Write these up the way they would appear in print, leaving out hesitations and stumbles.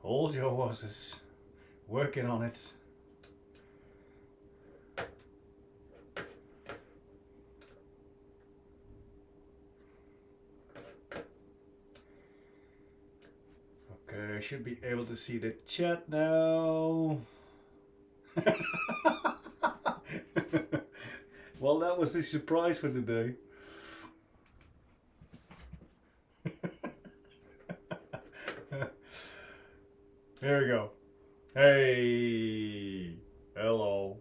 Hold your horses. Working on it. Okay, I should be able to see the chat now. Well, that was a surprise for today. Here we go. Hey, hello,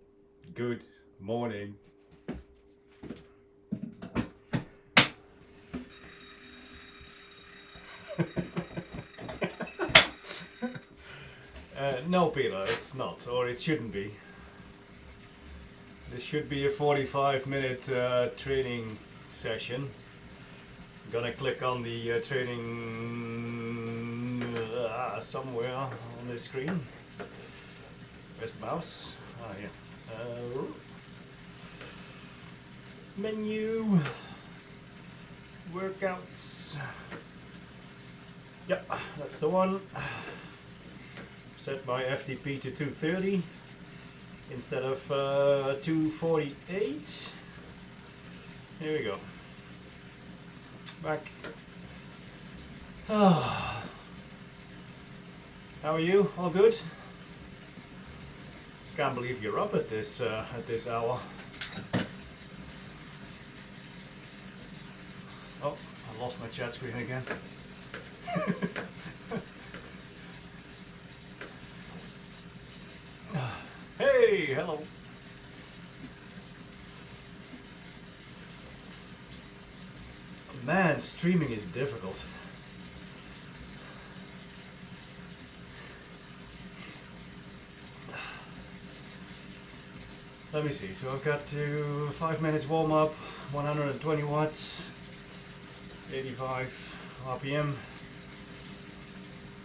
good morning. No, Peter, it's not, or it shouldn't be. This should be a 45-minute training session. I'm gonna click on the training somewhere on the screen. Where's the mouse? Oh, yeah. Menu. Workouts. Yep, that's the one. Set my FTP to 230 instead of 248. Here we go. Back. How are you? All good? Can't believe you're up at this hour. Oh, I lost my chat screen again. Hey, hello. Man, streaming is difficult. Let me see, so I've got to 5 minutes warm up, 120 watts, 85 RPM.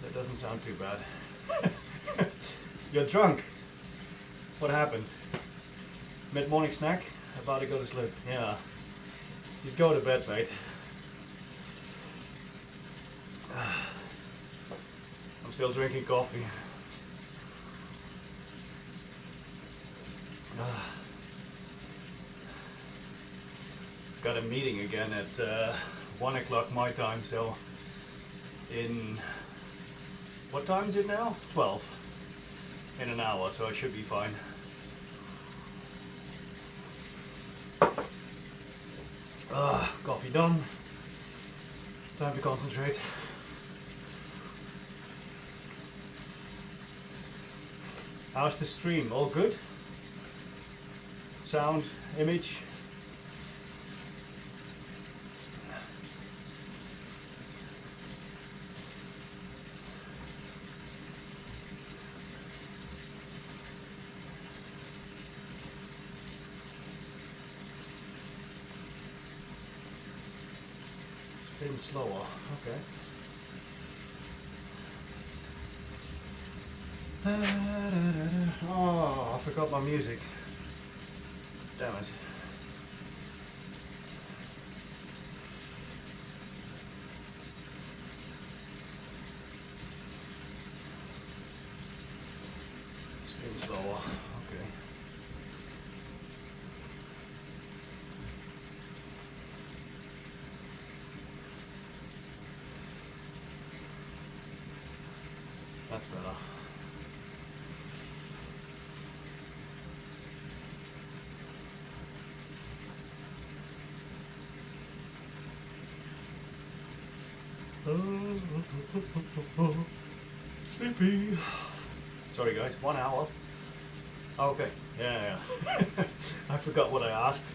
That doesn't sound too bad. You're drunk. What happened? Mid-morning snack? About to go to sleep. Yeah. Just go to bed, mate. I'm still drinking coffee. Got a meeting again at 1 o'clock my time, so in... what time is it now? 12. In an hour, so I should be fine. Coffee done. Time to concentrate. How's the stream? All good? Sound, image? Spin slower, okay. Oh, I forgot my music. Damn it. Spin slower, okay. That's better. Sleepy. Sorry guys, 1 hour. Okay, yeah. I forgot what I asked.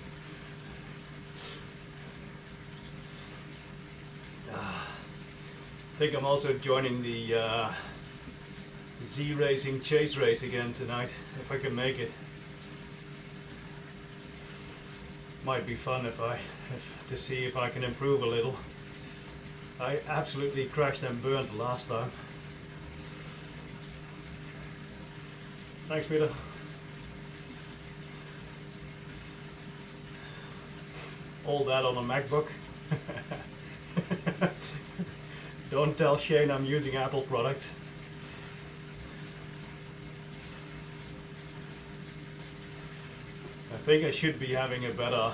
I think I'm also joining the Z Racing chase race again tonight, if I can make it. Might be fun to see if I can improve a little. I absolutely crashed and burned the last time. Thanks, Peter. All that on a MacBook. Don't tell Shane I'm using Apple product. I think I should be getting a better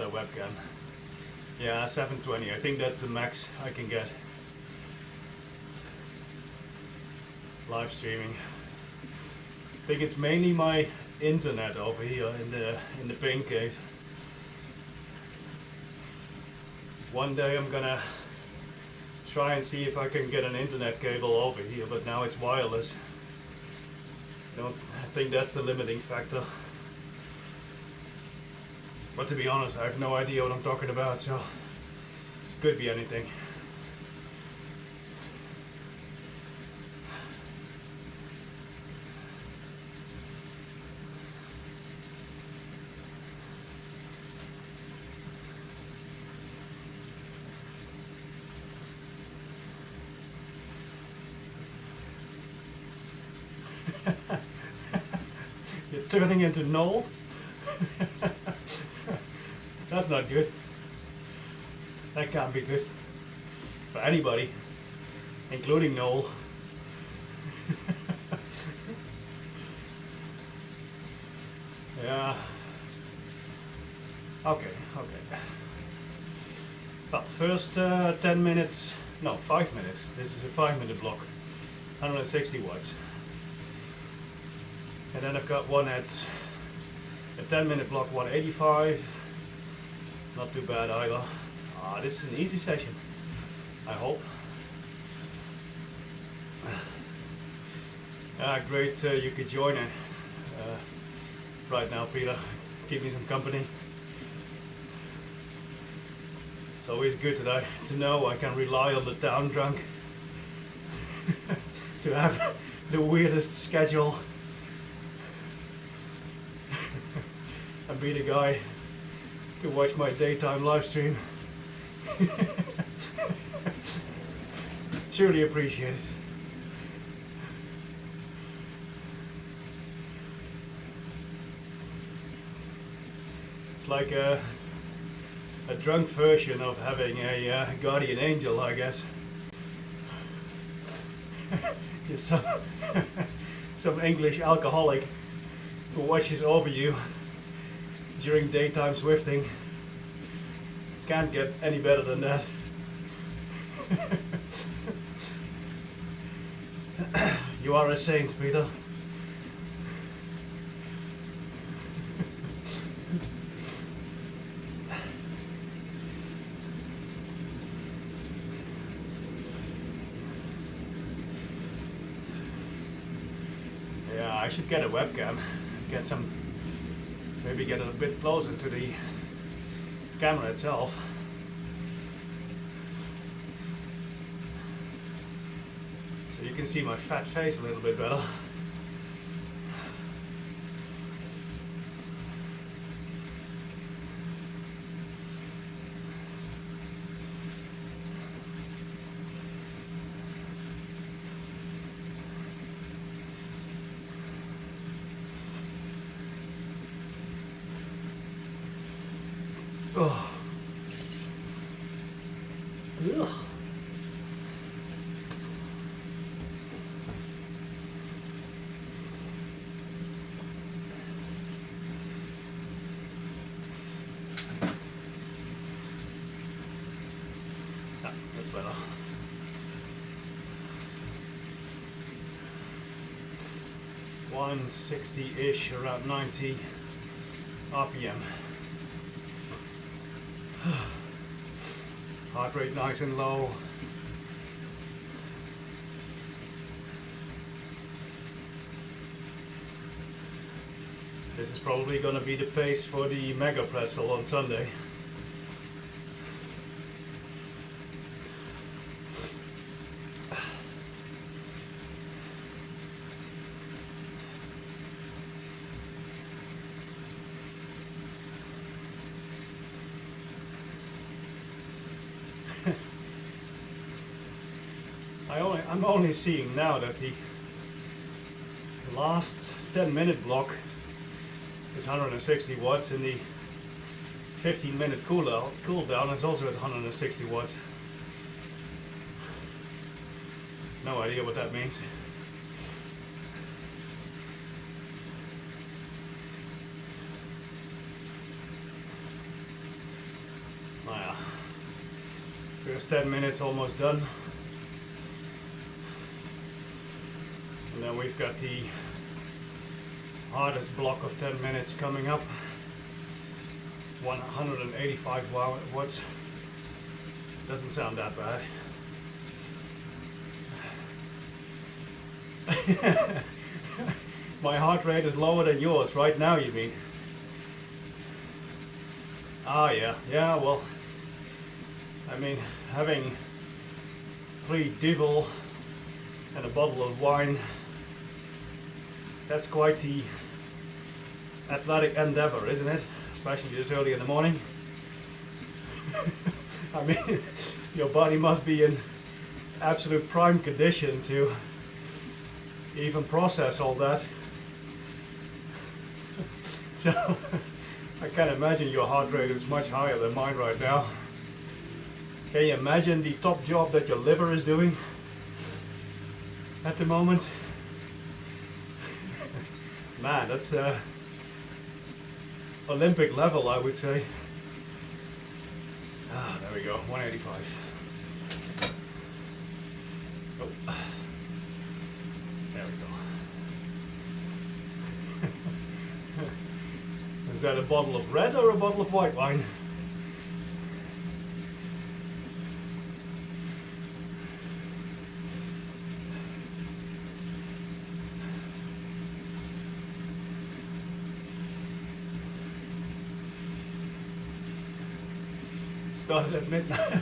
webcam. Yeah, 720, I think that's the max I can get. Live streaming. I think it's mainly my internet over here in the pain cave. One day I'm gonna try and see if I can get an internet cable over here, but now it's wireless. I think that's the limiting factor. But to be honest, I have no idea what I'm talking about, so could be anything. You're turning into Noel? That's not good. That can't be good for anybody, including Noel. Yeah. Okay. Well, first 10 minutes, no, 5 minutes. This is a 5-minute block, 160 watts. And then I've got one at a 10-minute block, 185. Not too bad either. This is an easy session, I hope. Great, you could join it right now, Peter. Keep me some company. It's always good to know I can rely on the town drunk to have the weirdest schedule and be the guy to watch my daytime live stream. Truly appreciate it. It's like a drunk version of having a guardian angel, I guess. You're some English alcoholic who watches over you during daytime Zwifting. Can't get any better than that. You are a saint, Peter. Yeah, I should get a webcam. Maybe get a bit closer to the camera itself. So you can see my fat face a little bit better. Oh. Ugh. Ah, that's better. $160-ish, around 90 RPM. Heart rate nice and low. This is probably going to be the pace for the Mega Pretzel on Sunday. I'm only seeing now that the last 10-minute block is 160 watts and the 15-minute cool down is also at 160 watts. no idea what that means. Well, first 10 minutes almost done. And then we've got the hardest block of 10 minutes coming up. 185 watts. Doesn't sound that bad. My heart rate is lower than yours right now, you mean? Ah, yeah, well, I mean, having 3 Devil and a bottle of wine, that's quite the athletic endeavor, isn't it? Especially this early in the morning. I mean, your body must be in absolute prime condition to even process all that. So I can imagine your heart rate is much higher than mine right now. Can you imagine the top job that your liver is doing at the moment? Man, that's Olympic level, I would say. Ah, there we go, 185. Oh. There we go. Is that a bottle of red or a bottle of white wine? Started at midnight.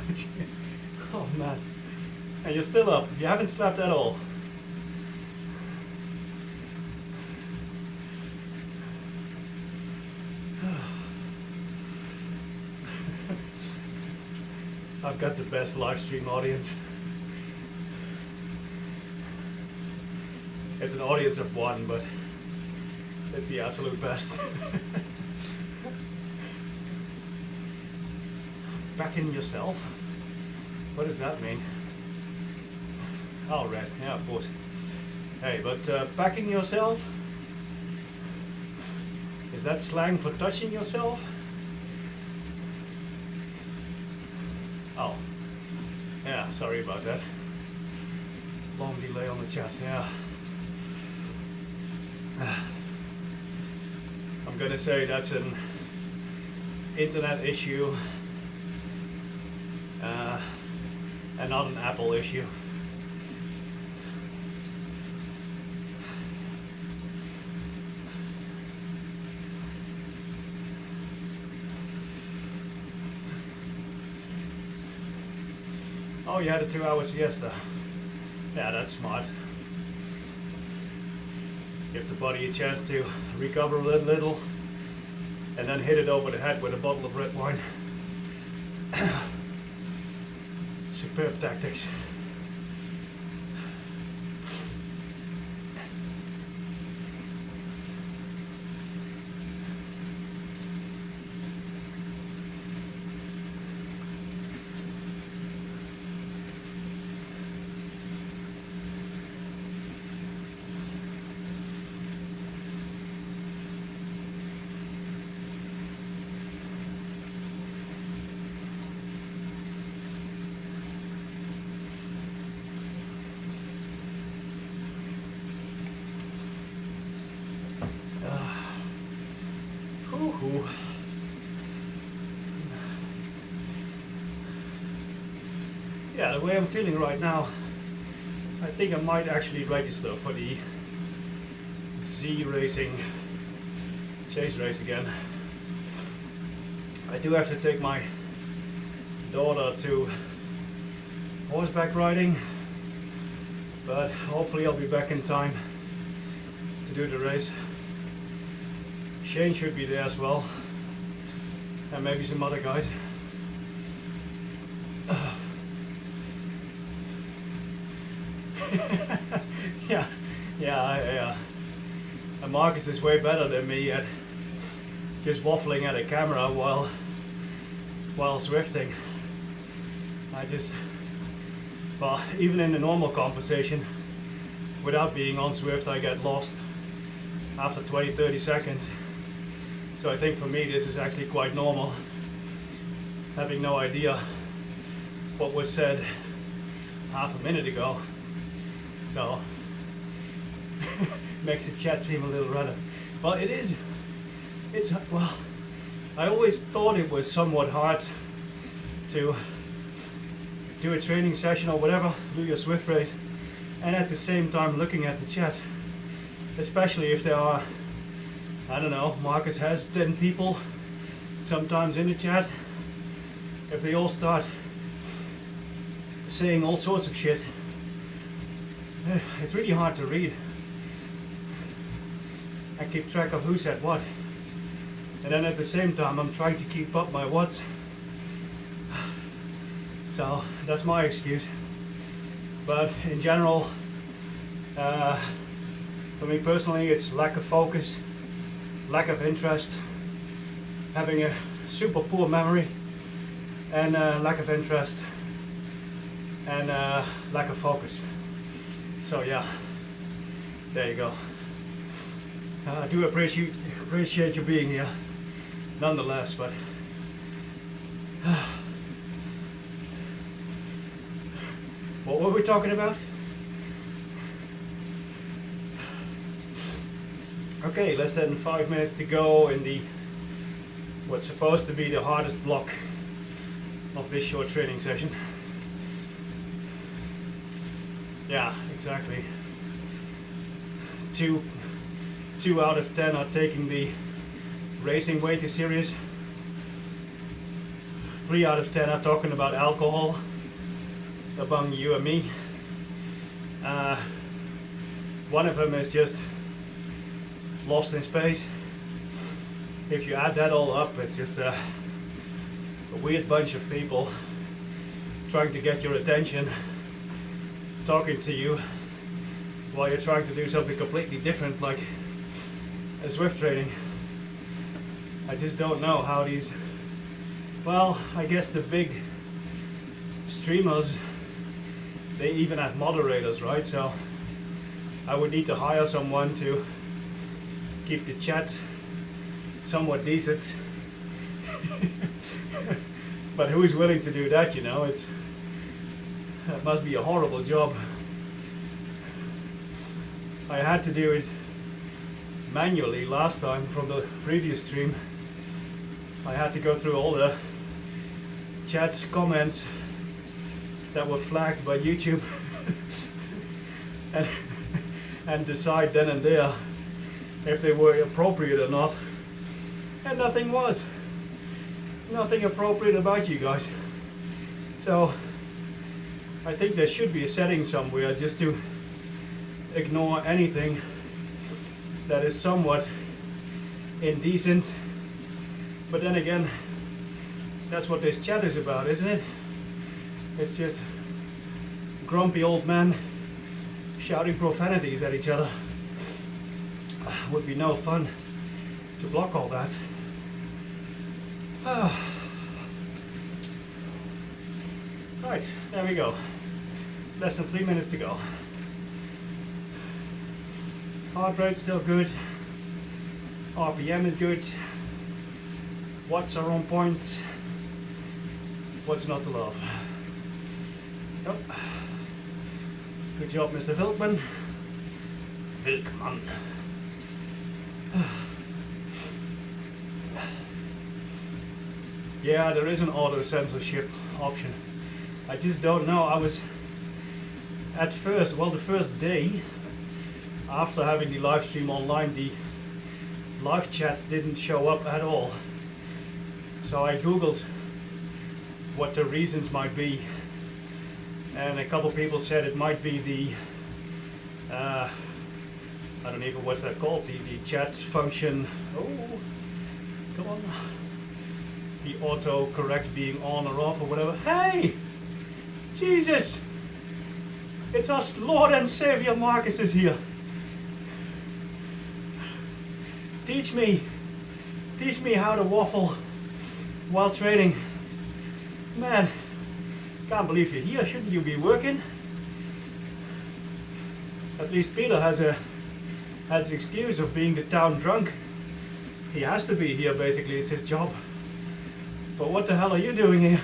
Oh man. And you're still up. You haven't slept at all. I've got the best live stream audience. It's an audience of 1, but it's the absolute best. Backing yourself? What does that mean? Oh, red. Yeah, of course. Hey, but backing yourself? Is that slang for touching yourself? Oh. Yeah, sorry about that. Long delay on the chat, yeah. I'm gonna say that's an internet issue. And not an Apple issue. Oh, you had a 2-hour siesta. Yeah, that's smart. Give the body a chance to recover a little and then hit it over the head with a bottle of red wine. Superb tactics. Yeah, the way I'm feeling right now, I think I might actually register for the Z Racing chase race again. I do have to take my daughter to horseback riding, but hopefully I'll be back in time to do the race. Shane should be there as well, and maybe some other guys. Yeah. And Marcus is way better than me at just waffling at a camera while Zwifting. But even in a normal conversation, without being on Zwift, I get lost after 20-30 seconds. So I think for me this is actually quite normal, having no idea what was said half a minute ago. So makes the chat seem a little rather, well, it is, it's, well, I always thought it was somewhat hard to do a training session or whatever, do your Zwift race, and at the same time looking at the chat, especially if there are, I don't know, Marcus has 10 people sometimes in the chat. If they all start saying all sorts of shit, it's really hard to read. I keep track of who said what, and then at the same time I'm trying to keep up my what's. So that's my excuse. But in general, for me personally, it's lack of focus, lack of interest, having a super poor memory, and lack of interest, and lack of focus. So yeah, there you go. I do appreciate you being here, nonetheless. But what were we talking about? Okay, less than 5 minutes to go in the what's supposed to be the hardest block of this short training session. Yeah, exactly. Two out of 10 are taking the racing way too serious. 3 out of 10 are talking about alcohol among you and me. One of them is just lost in space. If you add that all up, it's just a weird bunch of people trying to get your attention, talking to you while you're trying to do something completely different, like a Zwift training. I just don't know how these, well, I guess the big streamers, they even have moderators, right? So I would need to hire someone to keep the chat somewhat decent. But who's willing to do that, you know? That must be a horrible job. I had to do it manually last time from the previous stream. I had to go through all the chat comments that were flagged by YouTube and decide then and there if they were appropriate or not. And nothing was. Nothing appropriate about you guys. So I think there should be a setting somewhere just to ignore anything that is somewhat indecent. But then again, that's what this chat is about, isn't it? It's just grumpy old men shouting profanities at each other. Would be no fun to block all that. Right, there we go. Less than 3 minutes to go. Heart rate's still good. RPM is good. Watts are on point. What's not to love? Yep. Good job, Mr. Vilkman. Vilkman. Yeah, there is an auto censorship option. I just don't know. I was at first, well, the first day after having the live stream online, the live chat didn't show up at all. So I googled what the reasons might be, and a couple people said it might be the I don't even what's that called, the chat function. Oh, come on. The auto correct being on or off or whatever. Hey! Jesus! It's our Lord and Savior Marcus is here. Teach me how to waffle while training. Man, can't believe you're here. Shouldn't you be working? At least Peter has an excuse of being the town drunk. He has to be here basically, it's his job. But what the hell are you doing here?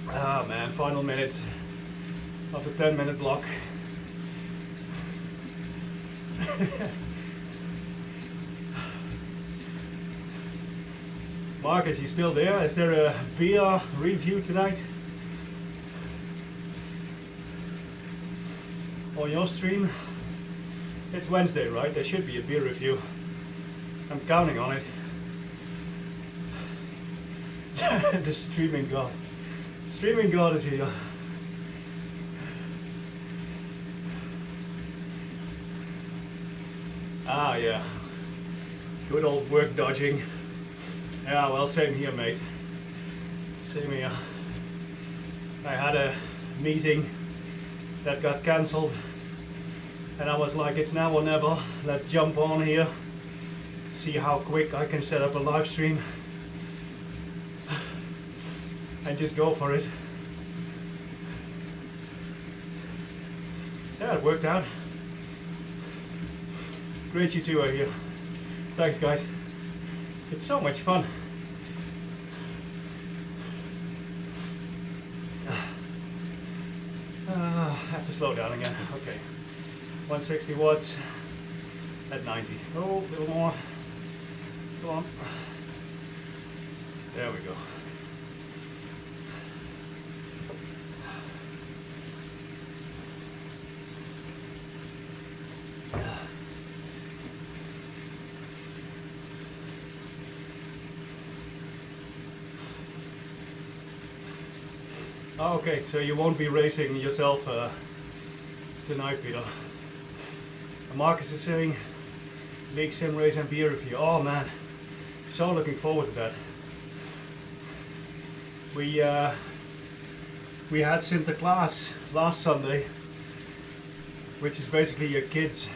Ah man, final minute of the 10-minute block. Marcus, you still there? Is there a beer review tonight? On your stream? It's Wednesday, right? There should be a beer review. I'm counting on it. The streaming god. Streaming god is here. Ah, yeah. Good old work dodging. Yeah, well, same here, mate. Same here. I had a meeting that got cancelled, and I was like, it's now or never. Let's jump on here, see how quick I can set up a live stream, and just go for it. Yeah, it worked out. Great you two are here. Thanks, guys. It's so much fun. Have to slow down again. Okay. 160 watts at 90. Oh, a little more. Come on. There we go. Okay, so you won't be racing yourself tonight, Peter. Marcus is saying League Sim Race and beer review. Oh man, so looking forward to that. We had Sinterklaas last Sunday, which is basically your kids'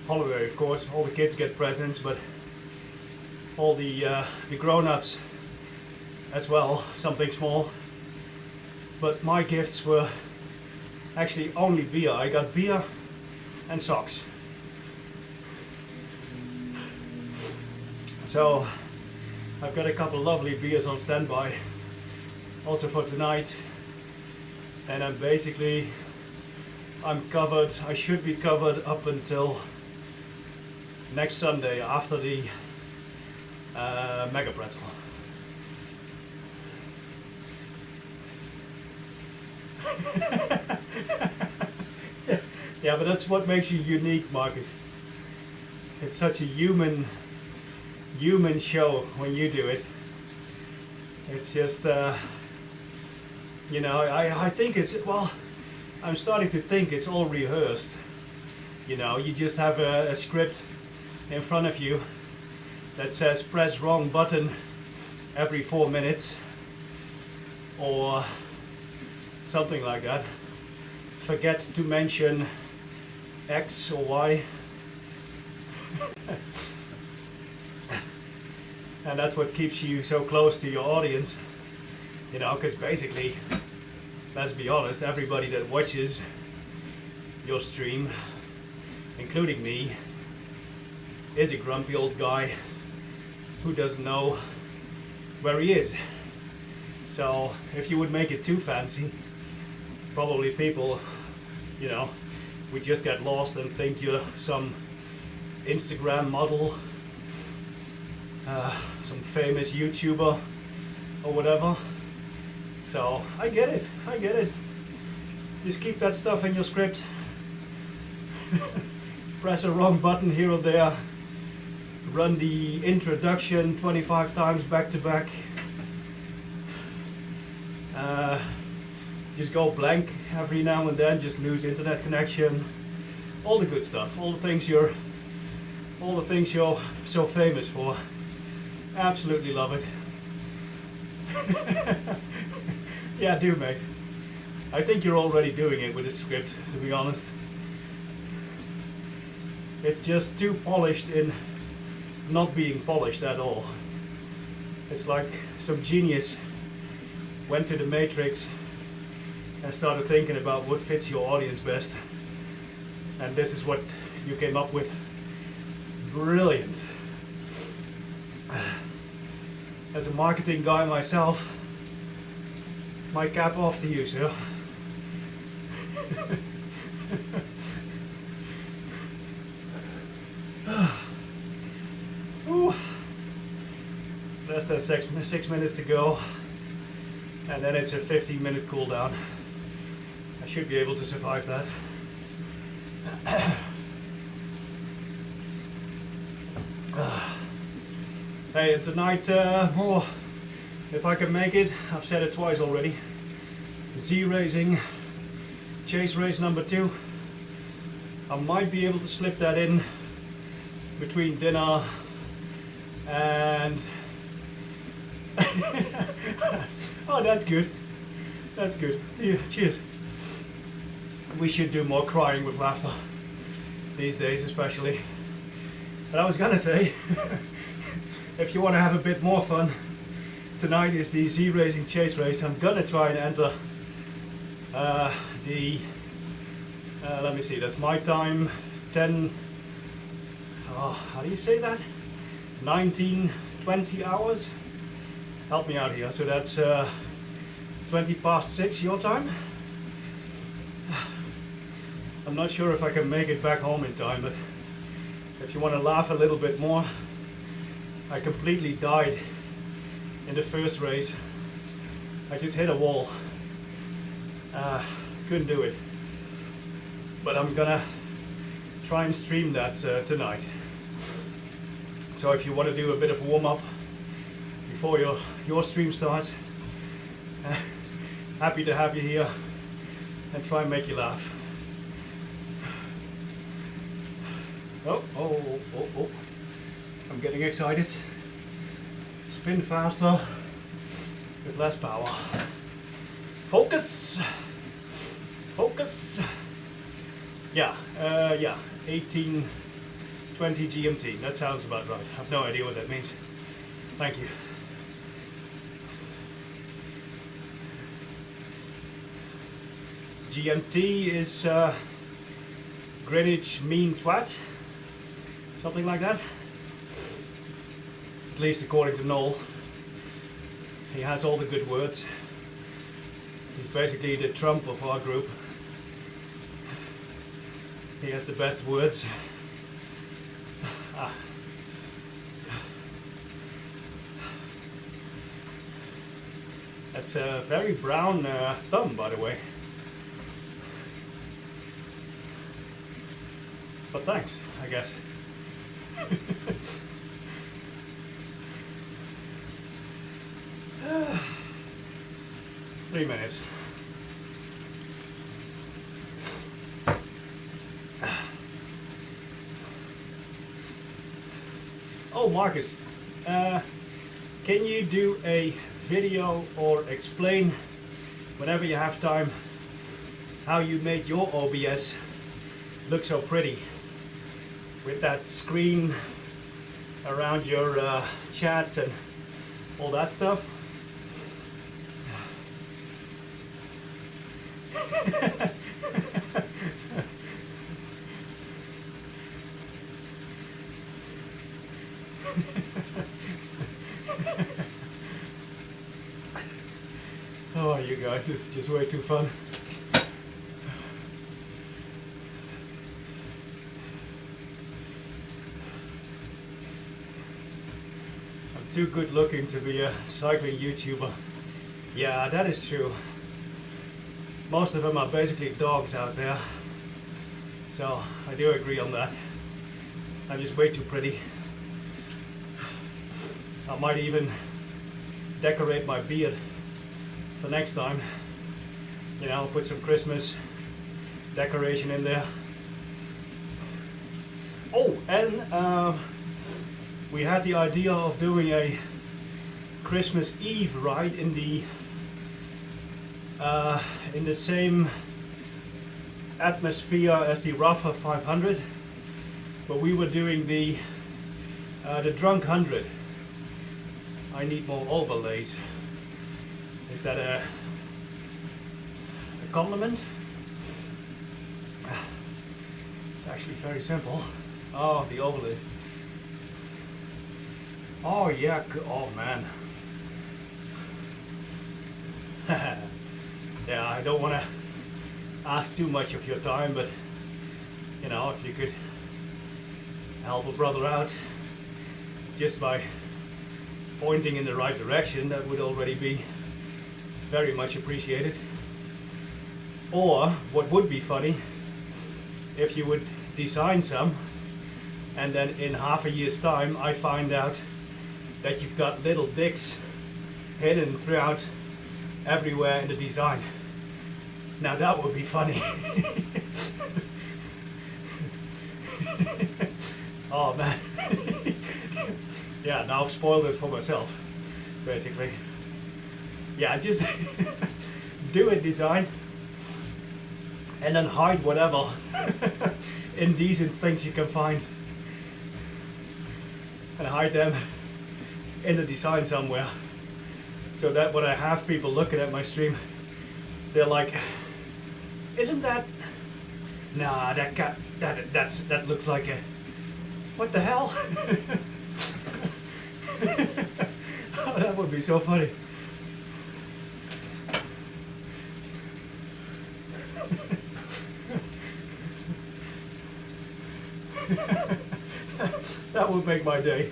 holiday. Of course, all the kids get presents, but all the grown-ups as well, something small. But my gifts were actually only beer. I got beer and socks. So I've got a couple lovely beers on standby also for tonight, and I'm covered. I should be covered up until next Sunday after the Mega Pretzel. Yeah, but that's what makes you unique, Marcus. It's such a human show when you do it. It's just, you know, I think it's, well, I'm starting to think it's all rehearsed. You know, you just have a script in front of you that says press wrong button every 4 minutes or something like that. Forget to mention X or Y. And that's what keeps you so close to your audience, you know, because basically, let's be honest, everybody that watches your stream, including me, is a grumpy old guy who doesn't know where he is. So if you would make it too fancy, probably people, you know, would just get lost and think you're some Instagram model, some famous YouTuber or whatever. So I get it. Just keep that stuff in your script. Press a wrong button here or there. Run the introduction 25 times back to back. Just go blank every now and then, just lose internet connection. All the good stuff, all the things you're so famous for. Absolutely love it. Yeah, do mate. I think you're already doing it with the script, to be honest. It's just too polished in not being polished at all. It's like some genius went to the matrix and started thinking about what fits your audience best. And this is what you came up with. Brilliant. As a marketing guy myself, my cap off to you, sir. Ooh. Less than 6 minutes to go, and then it's a 15-minute cool down. I should be able to survive that. Hey, and tonight, if I can make it, I've said it twice already, Z racing, chase race number 2. I might be able to slip that in between dinner and oh, that's good. That's good. Yeah, cheers. We should do more crying with laughter these days, especially. But I was gonna say, if you want to have a bit more fun, tonight is the Z Racing Chase Race. I'm gonna try and enter let me see, that's my time, 10, how do you say that? 19, 20 hours? Help me out here. So that's 20 past 6 your time? I'm not sure if I can make it back home in time, but if you want to laugh a little bit more, I completely died in the first race. I just hit a wall. Couldn't do it. But I'm gonna try and stream that tonight. So if you want to do a bit of warm-up before your stream starts, happy to have you here and try and make you laugh. Oh, I'm getting excited. Spin faster with less power. Focus. Focus. Yeah, 1820 GMT. That sounds about right. I have no idea what that means. Thank you. GMT is Greenwich Mean Twat. Something like that. At least according to Noel. He has all the good words. He's basically the Trump of our group. He has the best words. That's a very brown thumb, by the way. But thanks, I guess. 3 minutes. Oh, Marcus, can you do a video or explain, whenever you have time, how you made your OBS look so pretty with that screen around your chat and all that stuff? Oh, you guys, this is just way too fun. I'm too good looking to be a cycling YouTuber. Yeah, that is true. Most of them are basically dogs out there. So I do agree on that. I'm just way too pretty. I might even decorate my beard for next time. You know, put some Christmas decoration in there. Oh, and we had the idea of doing a Christmas Eve ride in the same atmosphere as the Rafa 500, but we were doing the Drunk 100. I need more overlays. Is that a compliment? It's actually very simple. Oh, the ovalist. Oh yeah, oh man. Yeah, I don't want to ask too much of your time, but you know, if you could help a brother out just by pointing in the right direction, that would already be very much appreciated. Or what would be funny, if you would design some and then in half a year's time I find out that you've got little dicks hidden throughout everywhere in the design. Now that would be funny. Oh man. Yeah, now I've spoiled it for myself, basically. Yeah, just do a design and then hide whatever indecent things you can find and hide them in the design somewhere, so that when I have people looking at my stream, they're like, isn't that, nah, that looks like a, what the hell? Oh, that would be so funny. That would make my day.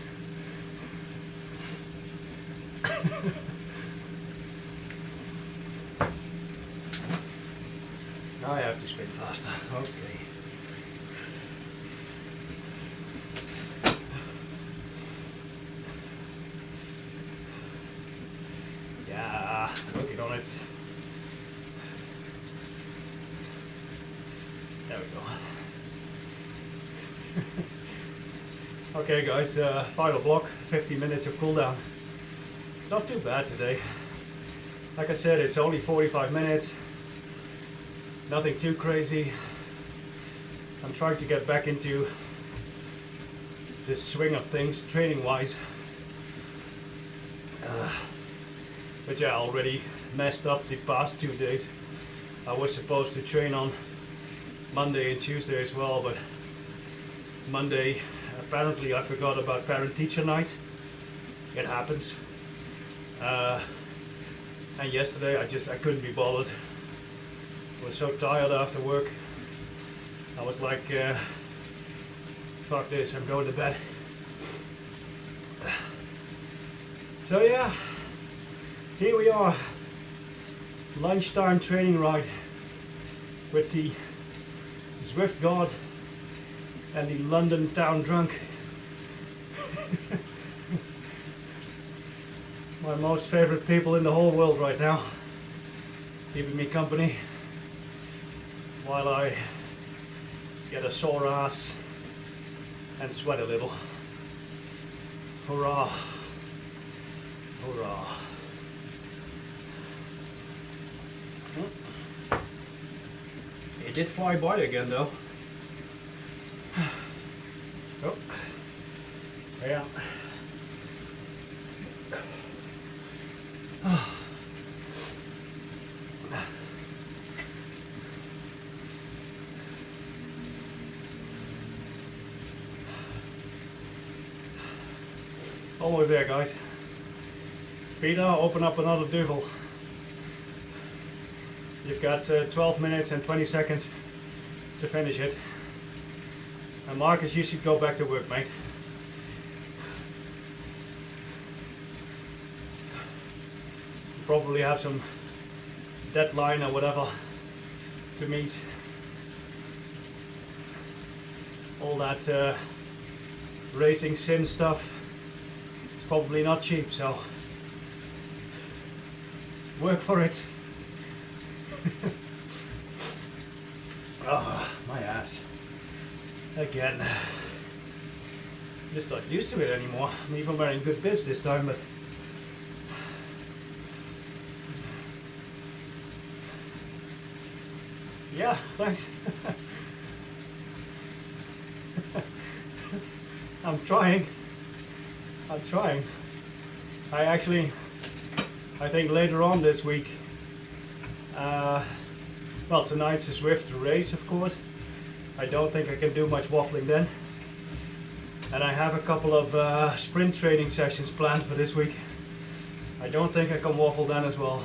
Now I have to spin faster. Okay. Yeah, working on it. There we go. Okay guys, final block, 50 minutes of cooldown. Not too bad today. Like I said, it's only 45 minutes. Nothing too crazy. I'm trying to get back into the swing of things training wise. But yeah, I already messed up the past 2 days. I was supposed to train on Monday and Tuesday as well, but Monday apparently I forgot about parent-teacher night. It happens. And yesterday I couldn't be bothered. I was so tired after work. I was like, fuck this, I'm going to bed. So yeah, here we are. Lunchtime training ride with the Zwift God and the London Town Drunk. My most favorite people in the whole world right now, keeping me company while I get a sore ass and sweat a little. Hurrah! Hurrah! It did fly by again though. Oh, yeah. Almost there, guys. Peter, open up another duvel. You've got 12 minutes and 20 seconds to finish it. And Marcus, you should go back to work, mate. You probably have some deadline or whatever to meet. All that racing sim stuff is probably not cheap, so work for it. Oh, my ass. Again. Just not used to it anymore. I'm even wearing good bibs this time, but yeah, thanks. I'm trying. I actually I think later on this week, well, tonight's a Zwift race, of course. I don't think I can do much waffling then. And I have a couple of sprint training sessions planned for this week. I don't think I can waffle then as well.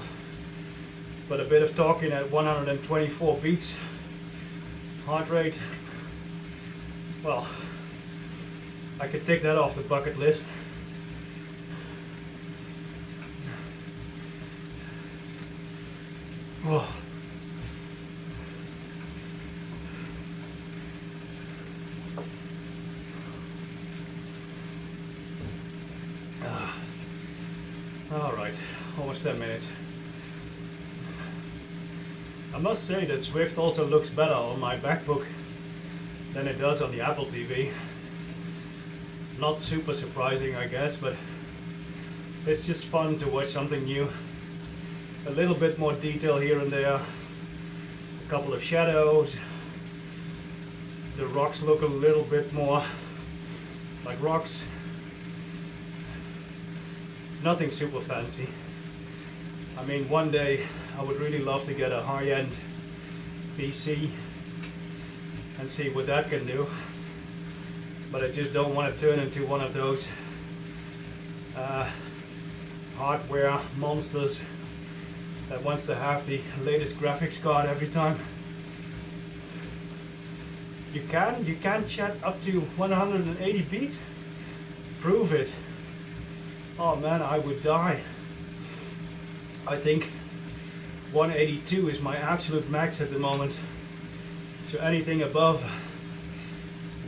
But a bit of talking at 124 beats heart rate, well, I could tick that off the bucket list. Whoa. All right, almost 10 minutes. I must say that Zwift also looks better on my MacBook than it does on the Apple TV. Not super surprising, I guess, but it's just fun to watch something new. A little bit more detail here and there, a couple of shadows. The rocks look a little bit more like rocks. It's nothing super fancy. I mean, one day I would really love to get a high-end PC and see what that can do, but I just don't want to turn into one of those hardware monsters that wants to have the latest graphics card every time. You can chat up to 180 beats? Prove it. Oh man, I would die. I think 182 is my absolute max at the moment. So anything above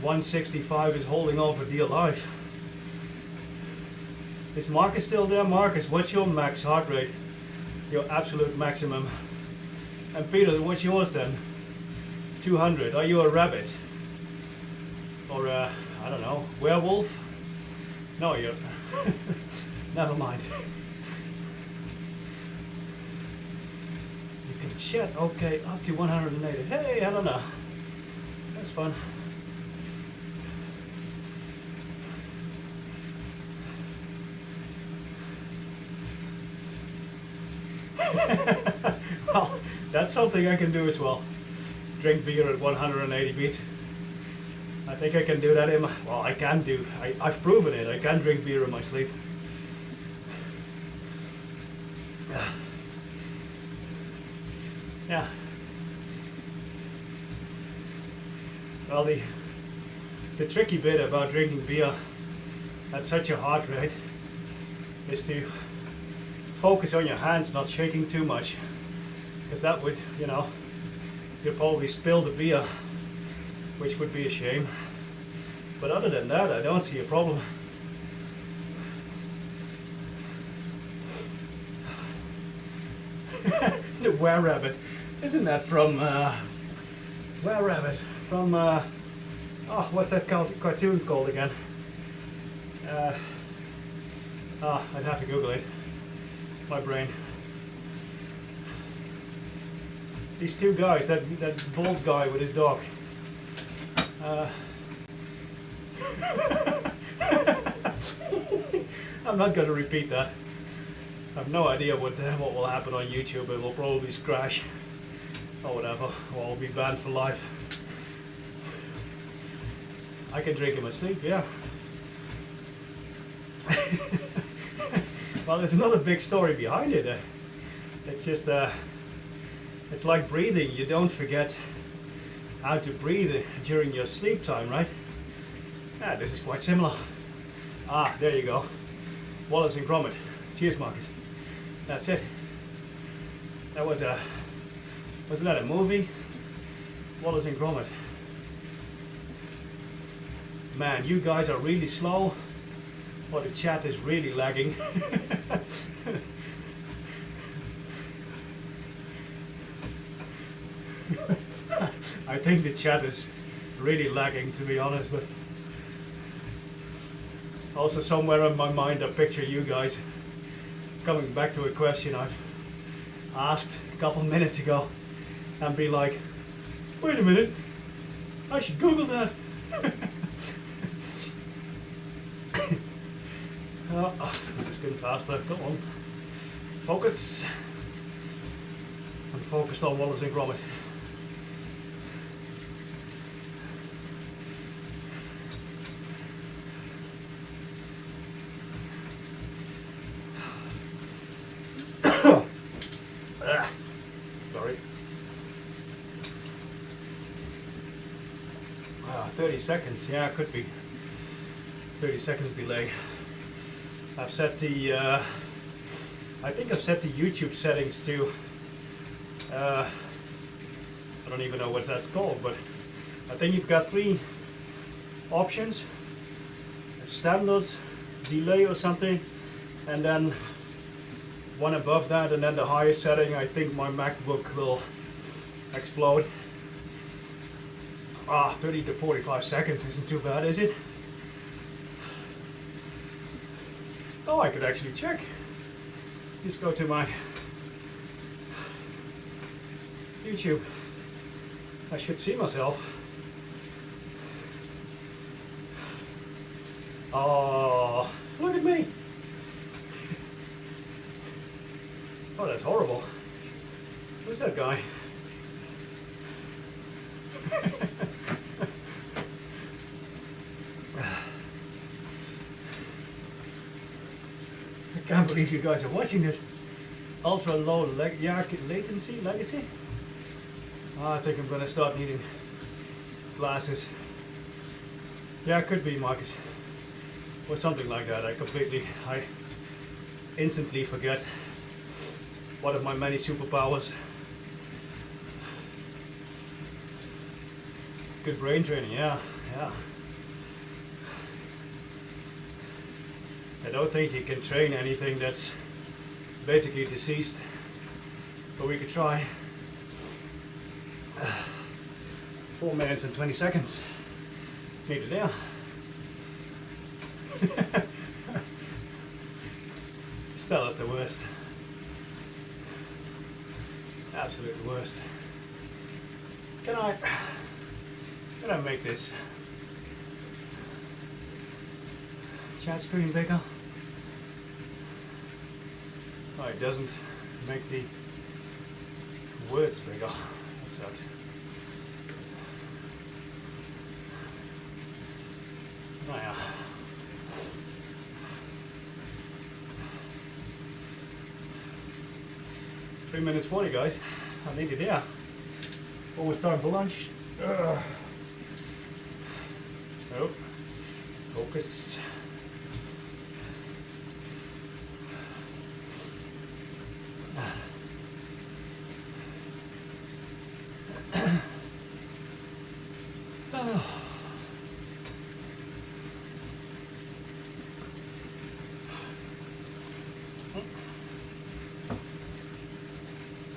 165 is holding on for dear life. Is Marcus still there? Marcus, what's your max heart rate? Your absolute maximum. And Peter, what's yours then? 200. Are you a rabbit? Or a, I don't know, werewolf? No, you're... Never mind. You can chat, okay, up to 180. Hey, Helena. That's fun. Well, that's something I can do as well. Drink beer at 180 beats. I think I can do that in my... Well, I can do. I've proven it. I can drink beer in my sleep. Yeah. Well, the tricky bit about drinking beer at such a heart rate is to focus on your hands not shaking too much, because that would, you know, you'll probably spill the beer, which would be a shame. But other than that, I don't see a problem. The Were Rabbit, isn't that from Were Rabbit? From oh, what's that cartoon called again? I'd have to Google it. My brain. These two guys, that bald guy with his dog. I'm not going to repeat that. I have no idea what will happen on YouTube. It will probably crash or whatever, or I'll be banned for life. I can drink in my sleep, yeah. Well, there's another big story behind it. It's just, it's like breathing. You don't forget how to breathe during your sleep time, right? Yeah, this is quite similar. Ah, there you go. Wallace and Gromit. Cheers, Marcus. That's it. That was a... Wasn't that a movie? Wallace and Gromit. Man, you guys are really slow. Or the chat is really lagging. I think the chat is really lagging, to be honest. But also somewhere in my mind I picture you guys coming back to a question I've asked a couple minutes ago and be like, wait a minute, I should Google that. Let's go faster, come on. Focus. I'm focused on Wallace and Gromit. Sorry. 30 seconds, yeah, it could be. 30 seconds delay. I've set the, I think I've set the YouTube settings to, I don't even know what that's called, but I think you've got 3 options. Standard, delay or something, and then one above that, and then the highest setting. I think my MacBook will explode. 30 to 45 seconds isn't too bad, is it? Oh, I could actually check. Just go to my YouTube. I should see myself. Oh, look at me. Oh, that's horrible. Who's that guy? I can't believe you guys are watching this. Ultra low latency legacy. I think I'm gonna start needing glasses. Yeah, it could be, Marcus, or something like that. I instantly forget one of my many superpowers. Good brain training, yeah. I don't think you can train anything that's basically deceased, but we could try. 4 minutes and 20 seconds. Nearly there. Stella's the worst. Absolute worst. Can I make this chat screen bigger? No, it doesn't make the words bigger. That sucks. Oh yeah. Three minutes 40, guys. I need it here. Almost time for lunch. Oh, focus.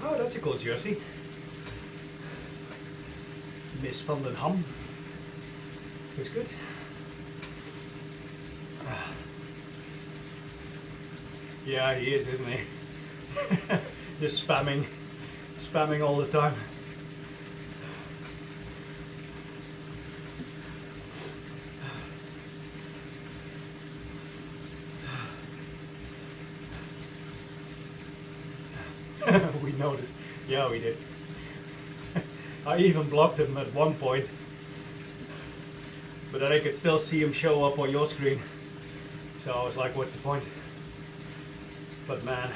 Oh, that's a cool jersey. Miss van den Ham. Looks good. Yeah, he is, isn't he? Just spamming all the time. We noticed. Yeah, we did. I even blocked him at one point, but then I could still see him show up on your screen. So I was like, what's the point? But man.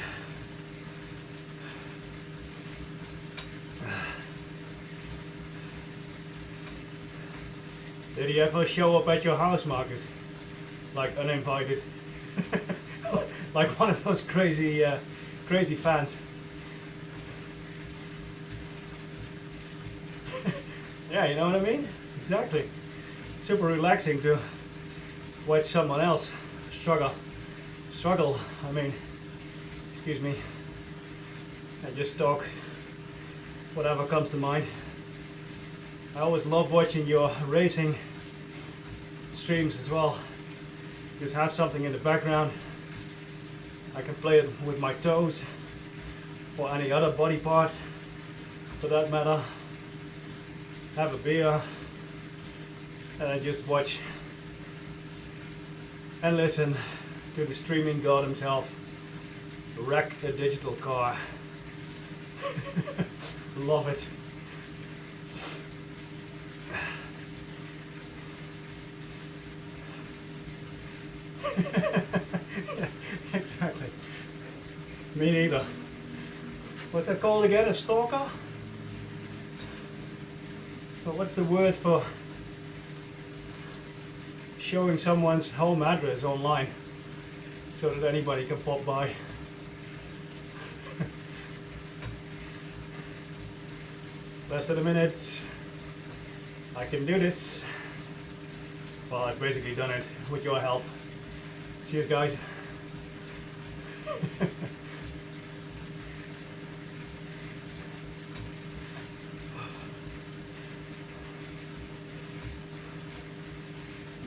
Did he ever show up at your house, Marcus? Like uninvited? Like one of those crazy fans. Yeah, you know what I mean? Exactly. Super relaxing to watch someone else struggle. I mean, excuse me. I just talk whatever comes to mind. I always love watching your racing streams as well. Just have something in the background. I can play it with my toes or any other body part for that matter. Have a beer and I just watch and listen to the streaming god himself, wreck a digital car. Love it. Exactly. Me neither. What's that called again? A stalker? Well, what's the word for showing someone's home address online so that anybody can pop by? Less than a minute. I can do this. Well, I've basically done it with your help. Cheers, guys.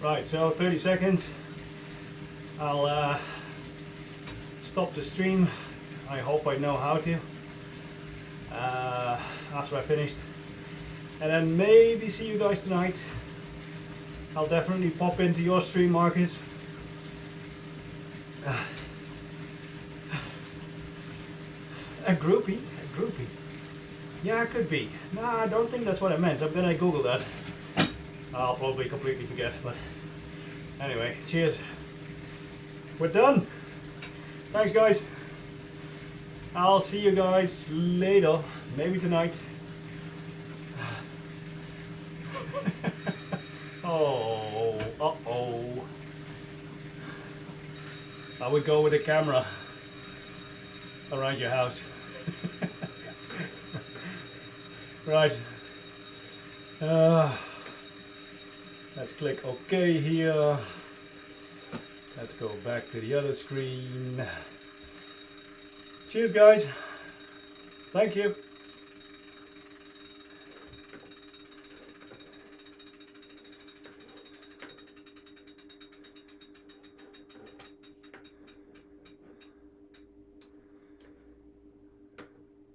Right, so 30 seconds. I'll stop the stream. I hope I know how to after I finished. And then maybe see you guys tonight. I'll definitely pop into your stream, Marcus. A groupie? A groupie? Yeah, it could be. Nah, I don't think that's what I meant. I'm gonna Google that. I'll probably completely forget, but anyway, cheers. We're done. Thanks, guys. I'll see you guys later, maybe tonight. Oh, uh-oh. I would go with a camera around your house. Right. Let's click OK here. Let's go back to the other screen. Cheers, guys. Thank you.